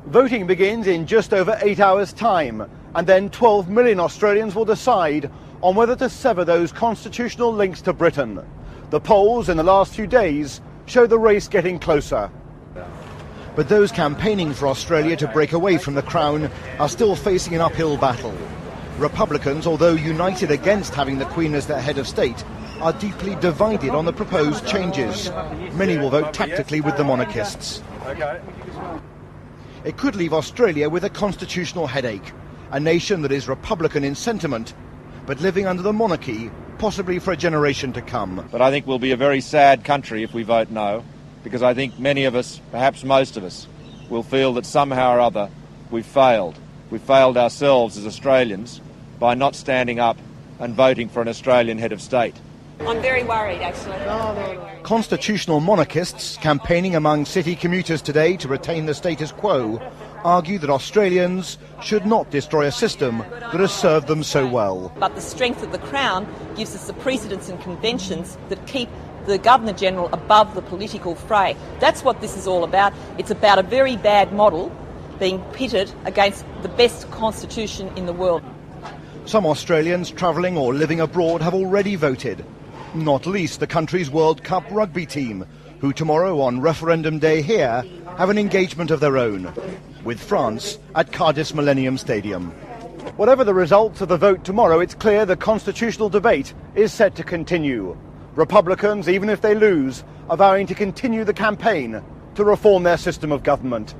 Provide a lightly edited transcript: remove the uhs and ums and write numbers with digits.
Voting begins in just over 8 hours' time, and then 12 million Australians will decide on whether to sever those constitutional links to Britain. The polls in the last few days show the race getting closer. But those campaigning for Australia to break away from the Crown are still facing an uphill battle. Republicans, although united against having the Queen as their head of state, are deeply divided on the proposed changes. Many will vote tactically with the monarchists. It could leave Australia with a constitutional headache, a nation that is Republican in sentiment, but living under the monarchy, possibly for a generation to come. But I think we'll be a very sad country if we vote no, because I think many of us, perhaps most of us, will feel that somehow or other we've failed. We've failed ourselves as Australians by not standing up and voting for an Australian head of state. I'm very worried, actually. Constitutional monarchists campaigning among city commuters today to retain the status quo argue that Australians should not destroy a system that has served them so well. But the strength of the Crown gives us the precedents and conventions that keep the Governor-General above the political fray. That's what this is all about. It's about a very bad model being pitted against the best constitution in the world. Some Australians travelling or living abroad have already voted, not least the country's World Cup rugby team, who tomorrow on Referendum Day here have an engagement of their own, with France at Cardiff's Millennium Stadium. Whatever the results of the vote tomorrow, it's clear the constitutional debate is set to continue. Republicans, even if they lose, are vowing to continue the campaign to reform their system of government.